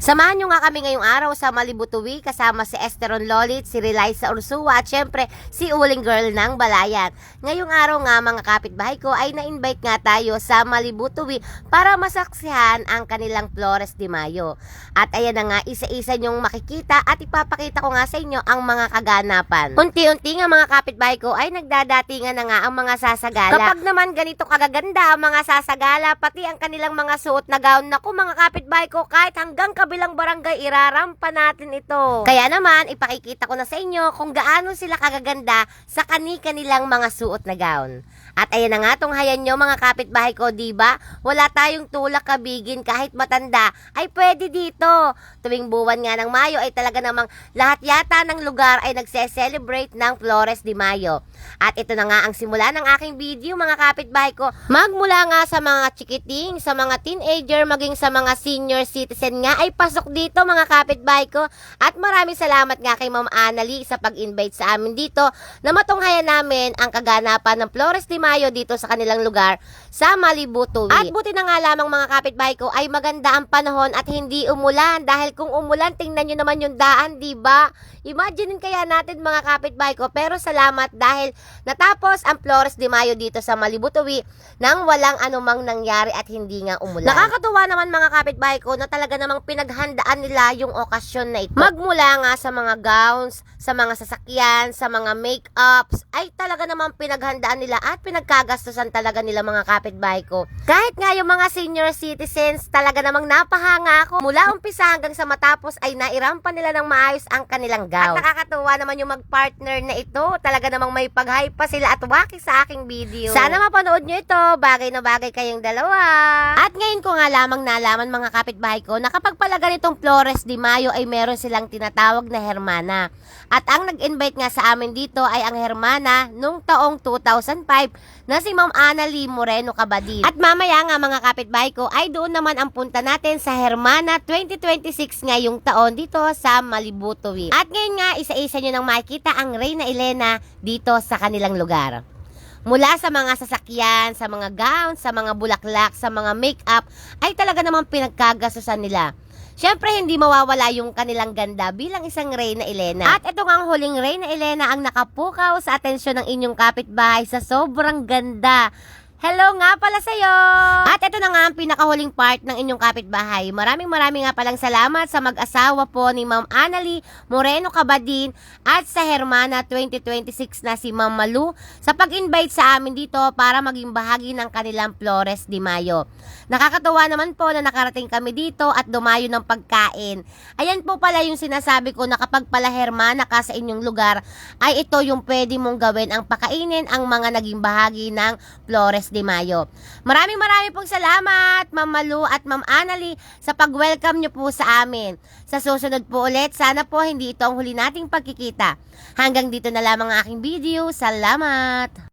Samahan nyo nga kami ngayong araw sa Malibutuwi kasama si Esteron Lolit, si Reliza Ursua at syempre si Uling Girl ng Balayan. Ngayong araw nga mga kapitbahay ko ay na-invite nga tayo sa Malibutuwi para masaksihan ang kanilang Flores de Mayo. At ayan na nga, isa-isa nyong makikita at ipapakita ko nga sa inyo ang mga kaganapan. Unti-unti nga mga kapitbahay ko ay nagdadatingan na nga ang mga sasagala. Kapag naman ganito kagaganda ang mga sasagala, pati ang kanilang mga suot na gown, naku mga kapitbahay ko, kahit hanggang kabilang barangay irarampa natin ito. Kaya naman ipakikita ko na sa inyo kung gaano sila kagaganda sa kani-kanilang mga suot na gown. At ayan na nga, tunghayan nyo mga kapitbahay ko, diba? Wala tayong tulak kabigin kahit matanda ay pwede dito. Tuwing buwan nga ng Mayo ay talaga namang lahat yata ng lugar ay nagse-celebrate ng Flores de Mayo. At ito na nga ang simula ng aking video mga kapitbahay ko. Magmula nga sa mga chikiting, sa mga teenager, maging sa mga senior citizen nga ay pasok dito mga kapitbahay ko. At maraming salamat nga kay Ma'am Annalie sa pag-invite sa amin dito na matunghayan namin ang kaganapan ng Flores de Mayo dito sa kanilang lugar sa Malibutuwi. At buti na nga lamang mga kapitbahay ko ay maganda ang panahon at hindi umulan, dahil kung umulan tingnan nyo naman yung daan, diba? Imagine kaya natin mga kapitbahay ko, pero salamat dahil natapos ang Flores de Mayo dito sa Malibutuwi nang walang anumang nangyari at hindi nga umulan. Nakakatuwa naman mga kapitbahay ko na talaga namang pinaghandaan nila yung okasyon na ito. Magmula nga sa mga gowns, sa mga sasakyan, sa mga make-ups, ay talaga namang pinaghandaan nila at pinagkagastusan talaga nila mga kapitbahay ko. Kahit nga yung mga senior citizens, talaga namang napahanga ako. Mula umpisa hanggang sa matapos ay nairampa nila ng maayos ang kanilang gown. At nakakatuwa naman yung mag-partner na ito. Talaga namang may pag-hype pa sila at waki sa aking video. Sana mapanood nyo ito. Bagay na bagay kayong dalawa. At ngayon ko nga lamang nalaman mga kapitbahay ko na kapag pala ganitong Flores de Mayo ay meron silang tinatawag na hermana. At ang nag-invite nga sa amin dito ay ang hermana nung taong 2005 na si Ma'am Annalie Moreno Cabadin. At mamaya nga mga kapitbahay ko ay doon naman ang punta natin sa Hermana 2026 ngayong taon dito sa Malibutuwi. At ngayon nga isa-isa nyo nang makikita ang Reyna Elena dito sa kanilang lugar. Mula sa mga sasakyan, sa mga gowns, sa mga bulaklak, sa mga make-up ay talaga namang pinagkagastusan nila. Siyempre, hindi mawawala yung kanilang ganda bilang isang Reyna Elena. At ito nga ang huling Reyna Elena ang nakapukaw sa atensyon ng inyong kapitbahay sa sobrang ganda. Hello nga pala sa'yo! At ito na nga ang pinakahuling part ng inyong kapitbahay. Maraming nga palang salamat sa mag-asawa po ni Ma'am Annalie Moreno Cabadin at sa Hermana 2026 na si Ma'am Malu sa pag-invite sa amin dito para maging bahagi ng kanilang Flores de Mayo. Nakakatuwa naman po na nakarating kami dito at dumayo ng pagkain. Ayan po pala yung sinasabi ko na kapag pala Hermana ka sa inyong lugar, ay ito yung pwede mong gawin ang pakainin ang mga naging bahagi ng Flores de Mayo. Maraming pong salamat Ma'am Malu at Ma'am Annalie sa pag-welcome nyo po sa amin. Sa susunod po ulit, sana po hindi ito ang huli nating pagkikita. Hanggang dito na lamang ang aking video. Salamat!